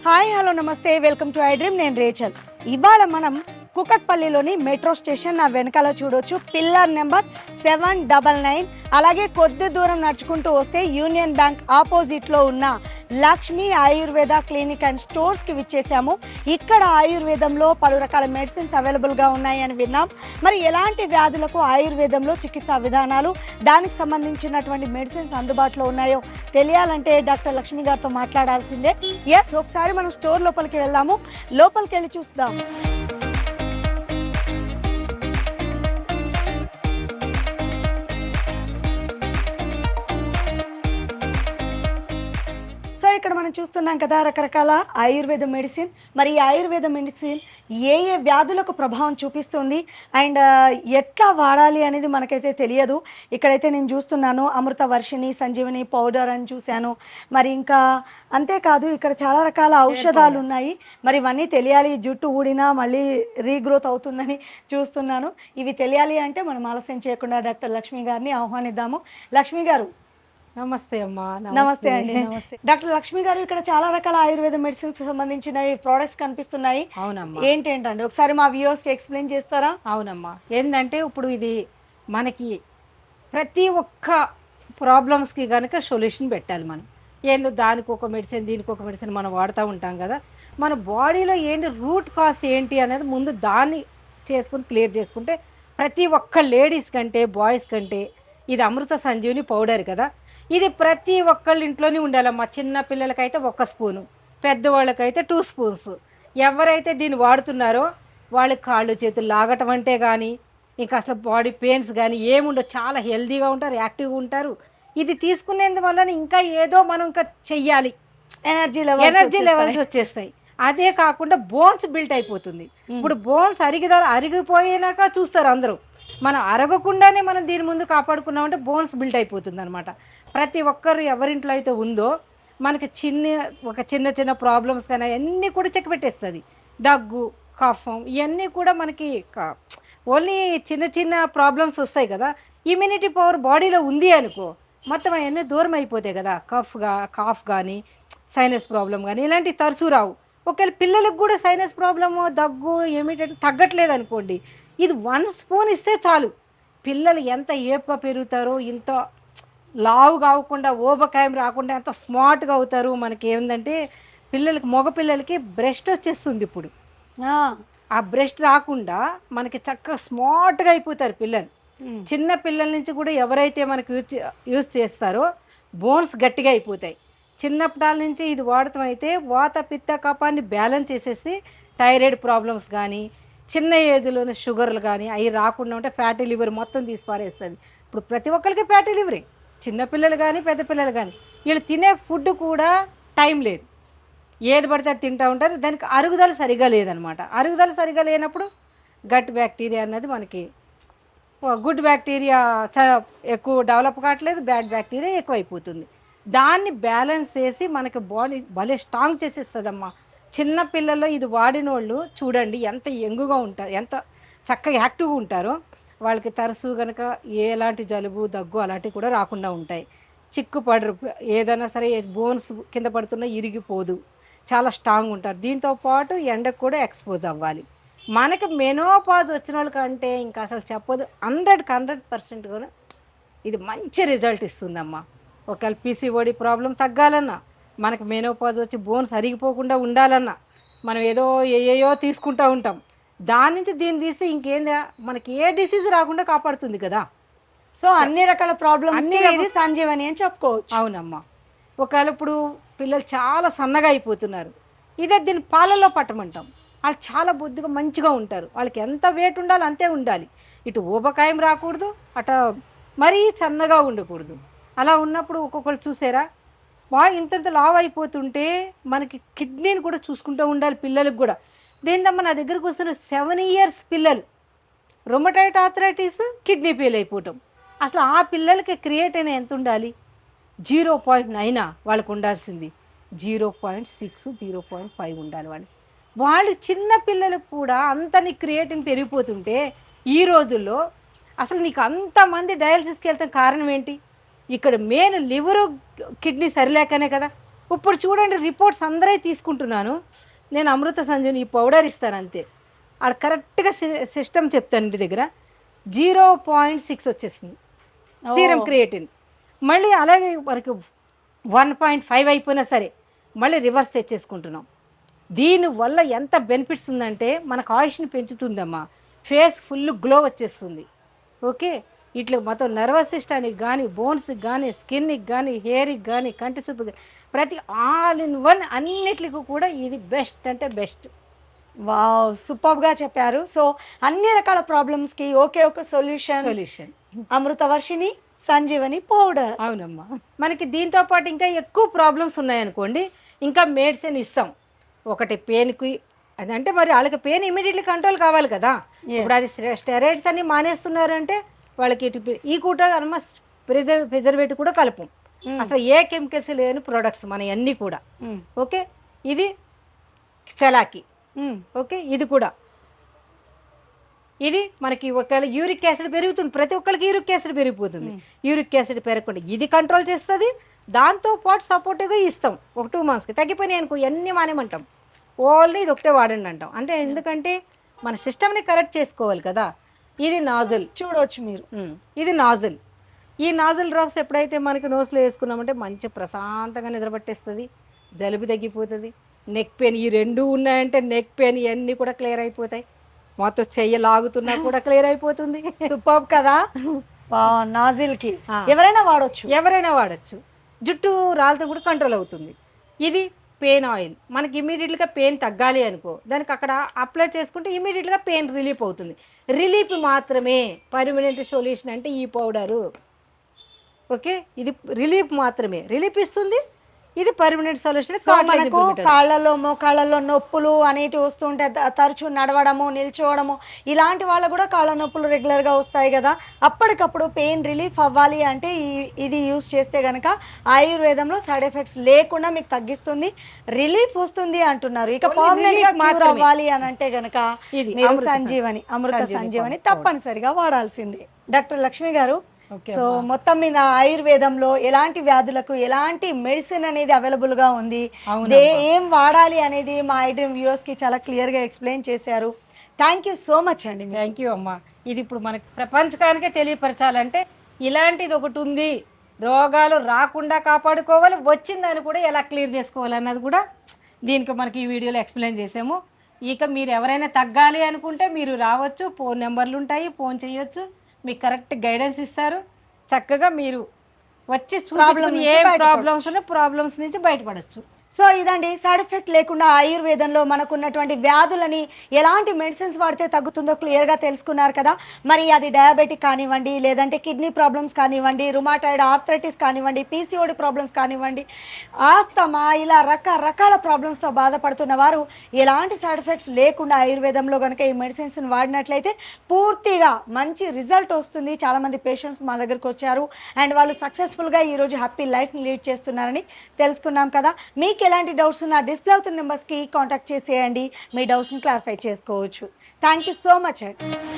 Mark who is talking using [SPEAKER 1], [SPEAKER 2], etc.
[SPEAKER 1] Hi hello నమస్తే welcome to I dream. నేను Rachel. ఇవాళ మనం కుకట్పల్లిలోని మెట్రో స్టేషన్ నా వెనకాల చూడొచ్చు, పిల్లర్ నెంబర్ 799. అలాగే కొద్ది దూరం నడుచుకుంటూ వస్తే యూనియన్ బ్యాంక్ ఆపోజిట్లో ఉన్న లక్ష్మీ ఆయుర్వేద క్లినిక్ అండ్ స్టోర్స్కి విచ్చేసాము. ఇక్కడ ఆయుర్వేదంలో పలు రకాల మెడిసిన్స్ అవైలబుల్గా ఉన్నాయని విన్నాం. మరి ఎలాంటి వ్యాధులకు ఆయుర్వేదంలో చికిత్సా విధానాలు, దానికి సంబంధించినటువంటి మెడిసిన్స్ అందుబాటులో ఉన్నాయో తెలియాలంటే డాక్టర్ లక్ష్మి గారితో మాట్లాడాల్సిందే. ఎస్, ఒకసారి మనం స్టోర్ లోపలికి వెళ్దాము. లోపలికి వెళ్ళి చూద్దాం. ఇక్కడ మనం చూస్తున్నాం కదా రకరకాల ఆయుర్వేద మెడిసిన్. మరి ఈ ఆయుర్వేద మెడిసిన్ ఏ ఏ వ్యాధులకు ప్రభావం చూపిస్తుంది అండ్ ఎట్లా వాడాలి అనేది మనకైతే తెలియదు. ఇక్కడైతే నేను చూస్తున్నాను అమృత వర్షిణి సంజీవని పౌడర్ అని చూశాను. మరి ఇంకా అంతేకాదు ఇక్కడ చాలా రకాల ఔషధాలు ఉన్నాయి. మరి ఇవన్నీ తెలియాలి. జుట్టు ఊడినా మళ్ళీ రీగ్రోత్ అవుతుందని చూస్తున్నాను. ఇవి తెలియాలి అంటే మనం ఆలస్యం చేయకుండా డాక్టర్ లక్ష్మి గారిని ఆహ్వానిద్దాము. లక్ష్మి గారు
[SPEAKER 2] నమస్తే అమ్మా.
[SPEAKER 1] నమస్తే అండి. నమస్తే డాక్టర్ లక్ష్మి గారు. ఇక్కడ చాలా రకాల ఆయుర్వేద మెడిసిన్స్ సంబంధించిన ప్రోడక్ట్స్ కనిపిస్తున్నాయి.
[SPEAKER 2] అవునమ్మా.
[SPEAKER 1] ఏంటండి ఒకసారి మా వ్యూవర్స్ కి ఎక్స్ప్లెయిన్ చేస్తారా?
[SPEAKER 2] అవునమ్మా. ఏంటంటే ఇప్పుడు ఇది మనకి ప్రతి ఒక్క ప్రాబ్లమ్స్కి కనుక సొల్యూషన్ పెట్టాలి. మనం ఏందో దానికి ఒక మెడిసిన్ దీనికి ఒక మెడిసిన్ మనం వాడుతూ ఉంటాం కదా. మన బాడీలో ఏంటి రూట్ కాజ్ ఏంటి అనేది ముందు దాన్ని చేసుకుని క్లియర్ చేసుకుంటే ప్రతి ఒక్క లేడీస్ కంటే బాయ్స్ కంటే ఇది అమృత సంజీవని పౌడర్ కదా, ఇది ప్రతి ఒక్కళ్ళ ఇంట్లోనే ఉండాలమ్మా. చిన్న పిల్లలకైతే 1 స్పూను, పెద్దవాళ్ళకైతే 2 స్పూన్స్. ఎవరైతే దీన్ని వాడుతున్నారో వాళ్ళకి కాళ్ళు చేతులు లాగటం అంటే కానీ ఇంకా అసలు బాడీ పెయిన్స్ కానీ ఏముండవు, చాలా హెల్తీగా ఉంటారు, యాక్టివ్గా ఉంటారు. ఇది తీసుకునేందువల్ల ఇంకా ఏదో మనం ఇంకా చెయ్యాలి, ఎనర్జీ లెవెల్స్ వచ్చేస్తాయి. అదే కాకుండా బోన్స్ బిల్ట్ అయిపోతుంది. ఇప్పుడు బోన్స్ అరిగిపోయినాక చూస్తారు అందరూ. మనం అరగకుండానే మనం దీని ముందు కాపాడుకున్నామంటే బోన్స్ బిల్ట్ అయిపోతుంది అనమాట. ప్రతి ఒక్కరు ఎవరింట్లో అయితే ఉందో మనకి చిన్న చిన్న ప్రాబ్లమ్స్ కానీ అన్నీ కూడా చెక్ పెట్టేస్తుంది. దగ్గు, కఫం ఇవన్నీ కూడా మనకి ఓన్లీ చిన్న చిన్న ప్రాబ్లమ్స్ వస్తాయి కదా. ఇమ్యూనిటీ పవర్ బాడీలో ఉంది అనుకో మొత్తం అవన్నీ దూరం అయిపోతాయి కదా. కాఫ్ కానీ సైనస్ ప్రాబ్లం కానీ ఇలాంటివి తరచూ రావు. ఒకవేళ పిల్లలకు కూడా సైనస్ ప్రాబ్లము, దగ్గు ఇమ్యూనిటీ తగ్గట్లేదు అనుకోండి, ఇది 1 స్పూన్ ఇస్తే చాలు. పిల్లలు ఎంత ఏపుగా పెరుగుతారో, ఇంత లావు కాకుండా ఓబకాయం రాకుండా ఎంత స్మార్ట్గా అవుతారు. మనకి ఏంటంటే మగపిల్లలకి బ్రెస్ట్ వచ్చేస్తుంది ఇప్పుడు. ఆ బ్రెస్ట్ రాకుండా మనకి చక్కగా స్మార్ట్గా అయిపోతారు పిల్లలు. చిన్న పిల్లల నుంచి కూడా ఎవరైతే మనకి యూజ్ చేస్తారో బోన్స్ గట్టిగా అయిపోతాయి. చిన్నప్పటి నుంచి ఇది వాడటం అయితే వాత పిత్త కఫాన్ని బ్యాలెన్స్ చేసేసి థైరాయిడ్ ప్రాబ్లమ్స్ కానీ చిన్న ఏజ్లోనే షుగర్లు కానీ అవి రాకుండా ఉంటే ఫ్యాటీ లివర్ మొత్తం తీసి పారేస్తుంది. ఇప్పుడు ప్రతి ఒక్కరికి ఫ్యాటీ లివరే, చిన్నపిల్లలు కానీ పెద్ద పిల్లలు కానీ. వీళ్ళు తినే ఫుడ్ కూడా టైం లేదు, ఏది పడితే అది తింటూ ఉంటారు. దానికి అరుగుదల సరిగా లేదనమాట. అరుగుదల సరిగా లేనప్పుడు గట్ బ్యాక్టీరియా అన్నది మనకి గుడ్ బ్యాక్టీరియా ఎక్కువ డెవలప్ కావట్లేదు, బ్యాడ్ బ్యాక్టీరియా ఎక్కువైపోతుంది. దాన్ని బ్యాలెన్స్ చేసి మనకి బాడీ భలే స్ట్రాంగ్ చేసేస్తుందమ్మా. చిన్న పిల్లల్లో ఇది వాడిన వాళ్ళు చూడండి ఎంత యంగుగా ఉంటారు, ఎంత చక్కగా యాక్టివ్గా ఉంటారో. వాళ్ళకి తరచు కనుక ఎలాంటి జలుబు దగ్గు అలాంటివి కూడా రాకుండా ఉంటాయి. చిక్కుపడరు, ఏదైనా సరే బోన్స్ కింద పడుతున్నా ఇరిగిపోదు, చాలా స్ట్రాంగ్ ఉంటారు. దీంతో పాటు ఎండకు కూడా ఎక్స్పోజ్ అవ్వాలి. మనకి మెనోపాజ్ వచ్చిన వాళ్ళకంటే ఇంకా అసలు చెప్పదు, 100% కూడా ఇది మంచి రిజల్ట్ ఇస్తుందమ్మా. ఒకవేళ పీసీఓడి ప్రాబ్లం తగ్గాలన్నా, మనకి మెనోపాజ్ వచ్చి బోన్స్ అరిగిపోకుండా ఉండాలన్నా మనం ఏయో తీసుకుంటూ ఉంటాం. దాని నుంచి దీన్ని తీస్తే ఇంకేందా మనకి ఏ డిసీజ్ రాకుండా కాపాడుతుంది కదా.
[SPEAKER 1] సో అన్ని రకాల ప్రాబ్లమ్స్ ఇది సంజీవని అని చెప్పుకోవచ్చు.
[SPEAKER 2] అవునమ్మా. ఒకవేళ ఇప్పుడు పిల్లలు చాలా సన్నగా అయిపోతున్నారు, ఇదే దీన్ని పాలల్లో పట్టమంటాం. వాళ్ళు చాలా బొద్దుగా మంచిగా ఉంటారు. వాళ్ళకి ఎంత వెయిట్ ఉండాలి అంతే ఉండాలి. ఇటు ఊబకాయం రాకూడదు, అట మరీ సన్నగా ఉండకూడదు. అలా ఉన్నప్పుడు ఒక్కొక్కరు చూసారా బాగా ఇంతంత లావ్ అయిపోతుంటే మనకి కిడ్నీని కూడా చూసుకుంటూ ఉండాలి. పిల్లలకు కూడా దేందమ్మా నా దగ్గరకు వస్తున్న 7 years పిల్లలు రొమటైడ్ ఆర్థరైటిస్, కిడ్నీ ఫెయిల్ అయిపోవటం. అసలు ఆ పిల్లలకి క్రియేటిన్ ఎంత ఉండాలి? 0.9 వాళ్ళకు ఉండాల్సింది 0.6, 0.5 ఉండాలి. వాళ్ళు చిన్న పిల్లలకు కూడా అంతని క్రియేటిన్ పెరిగిపోతుంటే ఈ రోజుల్లో అసలు నీకు అంతమంది డయాలసిస్కి వెళ్తాం కారణం ఏంటి? ఇక్కడ మెయిన్ లివరు కిడ్నీ సరిలేకనే కదా. ఇప్పుడు చూడండి రిపోర్ట్స్ అందరే తీసుకుంటున్నాను. నేను అమృత సంజీవని ఈ పౌడర్ ఇస్తాను అంతే. అది కరెక్ట్గా సిస్టమ్ చెప్తాను ఇంటి దగ్గర 0.6 వచ్చేస్తుంది సీరం క్రియేటిన్. మళ్ళీ అలాగే మనకి 1.5 అయిపోయినా సరే మళ్ళీ రివర్స్ తెచ్చేసుకుంటున్నాం. దీనివల్ల ఎంత బెనిఫిట్స్ ఉందంటే మనకు ఆయుష్ని పెంచుతుందమ్మా, ఫేస్ ఫుల్ గ్లో వచ్చేస్తుంది. ఓకే, ఇట్లా మొత్తం నర్వస్ సిస్టానికి కానీ, బోన్స్కి కానీ, స్కిన్కి కానీ, హెయిర్కి కానీ, కంటి చూపుకి, ప్రతి ఆల్ ఇన్ వన్ అన్నిటికి కూడా ఇది బెస్ట్ అంటే బెస్ట్.
[SPEAKER 1] వావ్, సూపర్గా చెప్పారు. సో అన్ని రకాల ప్రాబ్లమ్స్కి ఒకే ఒక సొల్యూషన్ అమృతవర్షిణి సంజీవని పౌడర్.
[SPEAKER 2] అవునమ్మా, మనకి దీంతో పాటు ఇంకా ఎక్కువ ప్రాబ్లమ్స్ ఉన్నాయనుకోండి, ఇంకా మెడిసిన్ ఇస్తాం. ఒకటి పెయిన్కి, అదంటే మరి వాళ్ళకి పెయిన్ ఇమీడియట్లీ కంట్రోల్ కావాలి కదా. ఇప్పుడు అది స్టెరాయిడ్స్ అన్ని మానేస్తున్నారంటే వాళ్ళకి ఈ కూడా ఆల్మోస్ట్ ప్రిజర్వేటివ్ కూడా కలుపం, అసలు ఏ కెమికల్స్ లేని ప్రోడక్ట్స్ మన అన్నీ కూడా. ఓకే, ఇది సెలాకి. ఓకే, ఇది కూడా, ఇది మనకి ఒకవేళ యూరిక్ యాసిడ్ పెరుగుతుంది, ప్రతి ఒక్కరికి యూరిక్ యాసిడ్ పెరిగిపోతుంది. యూరిక్ యాసిడ్ పెరగకుండా ఇది కంట్రోల్ చేస్తుంది. దాంతోపాటు సపోర్టివ్గా ఇస్తాం. ఒక 2 monthsకి తగ్గిపోయినాయి అనుకో ఎన్ని మానేమంటాం, ఓన్లీ ఇది ఒకటే వాడండి అంటాం. అంటే ఎందుకంటే మన సిస్టమ్ని కరెక్ట్ చేసుకోవాలి కదా. ఇది నాజల్
[SPEAKER 1] చూడవచ్చు మీరు,
[SPEAKER 2] ఇది నాజల్. ఈ నాజల్ డ్రాప్స్ ఎప్పుడైతే మనకి నోస్లో వేసుకున్నామంటే మంచి ప్రశాంతంగా నిద్రపట్టేస్తుంది, జలుబు తగ్గిపోతుంది. నెక్ పెయిన్ ఈ 2 ఉన్నాయంటే నెక్ పెయిన్ ఇవన్నీ కూడా క్లియర్ అయిపోతాయి. మొత్తం చెయ్యి లాగుతున్నా కూడా క్లియర్ అయిపోతుంది.
[SPEAKER 1] సూపర్ కదా. నాజిల్కి ఎవరైనా వాడచ్చు. జుట్టు రాలితే కూడా కంట్రోల్ అవుతుంది. ఇది పెయిన్ ఆయిల్, మనకి ఇమీడియట్గా పెయిన్ తగ్గాలి అనుకో, దానికి అక్కడ అప్లై చేసుకుంటే ఇమీడియట్గా పెయిన్ రిలీఫ్ అవుతుంది. రిలీఫ్ మాత్రమే, పర్మనెంట్ సొల్యూషన్ అంటే ఈ పౌడరు. ఓకే, ఇది రిలీఫ్ మాత్రమే, రిలీఫ్ ఇస్తుంది. ఇది పర్మనెంట్ సొల్యూషన్. సో మనకు కాళ్ళలో మోకాళ్ళలో నొప్పులు అనేటివి వస్తుంటే తరచూ నడవడము, నిల్చోవడము, ఇలాంటి వాళ్ళకు కూడా కాళ్ళ నొప్పులు రెగ్యులర్గా వస్తాయి కదా. అప్పటికప్పుడు పెయిన్ రిలీఫ్ అవ్వాలి అంటే ఇది యూస్ చేస్తే కనుక ఆయుర్వేదంలో సైడ్ ఎఫెక్ట్స్ లేకుండా మీకు తగ్గిస్తుంది, రిలీఫ్ వస్తుంది అంటున్నారు. ఇక పర్మనెంట్ గా క్యూర్ అవ్వాలి అని అంటే కనుక మీరు సంజీవని, అమృత సంజీవని తప్పనిసరిగా వాడాల్సిందే. డాక్టర్ లక్ష్మి గారు, సో మొత్తం మీద ఆయుర్వేదంలో ఎలాంటి వ్యాధులకు ఎలాంటి మెడిసిన్ అనేది అవైలబుల్ గా ఉంది, ఏం వాడాలి అనేది మా ఐడ్రీమ్ వ్యూవర్స్ కి చాలా క్లియర్ గా ఎక్స్ప్లెయిన్ చేశారు. థ్యాంక్ యూ సో మచ్ అండి.
[SPEAKER 2] థ్యాంక్ యూ అమ్మా. ఇది ఇప్పుడు మనకి ప్రపంచానికే తెలియపరచాలంటే ఇలాంటిది ఒకటి ఉంది, రోగాలు రాకుండా కాపాడుకోవాలి, వచ్చిందని కూడా ఎలా క్లియర్ చేసుకోవాలన్నది కూడా దీనికి మనకి ఈ వీడియోలో ఎక్స్ప్లెయిన్ చేసాము. ఇక మీరు ఎవరైనా తగ్గాలి అనుకుంటే మీరు రావచ్చు, ఫోన్ నెంబర్లు ఉంటాయి, ఫోన్ చేయొచ్చు, మీకు కరెక్ట్ గైడెన్స్ ఇస్తారు. చక్కగా మీరు వచ్చి చూపించుకుని ఏ ప్రాబ్లమ్స్ ఉన్నా ప్రాబ్లమ్స్ నుంచి బయటపడచ్చు.
[SPEAKER 1] సో ఇదండి, సైడ్ ఎఫెక్ట్ లేకుండా ఆయుర్వేదంలో మనకున్నటువంటి వ్యాధులని ఎలాంటి మెడిసిన్స్ వాడితే తగ్గుతుందో క్లియర్గా తెలుసుకున్నారు కదా. మరి అది డయాబెటిక్ కానివ్వండి, లేదంటే కిడ్నీ ప్రాబ్లమ్స్ కానివ్వండి, రుమాటాయిడ్ ఆర్థరైటిస్ కానివ్వండి, పీసీఓడి ప్రాబ్లమ్స్ కానివ్వండి, ఆస్తమా, ఇలా రకరకాల ప్రాబ్లమ్స్తో బాధపడుతున్న వారు ఎలాంటి సైడ్ ఎఫెక్ట్స్ లేకుండా ఆయుర్వేదంలో కనుక ఈ మెడిసిన్స్ని వాడినట్లయితే పూర్తిగా మంచి రిజల్ట్ వస్తుంది. చాలామంది పేషెంట్స్ మా దగ్గరకు వచ్చారు అండ్ వాళ్ళు సక్సెస్ఫుల్గా ఈరోజు హ్యాపీ లైఫ్ని లీడ్ చేస్తున్నారని తెలుసుకున్నాం కదా. మీకు ఎలాంటి డౌట్స్ ఉన్నా డిస్ప్లే అవుతున్న నెంబర్స్కి కాంటాక్ట్ చేసేయండి, మీ డౌట్స్ని క్లారిఫై చేసుకోవచ్చు. థ్యాంక్ యూ సో మచ్ అండి.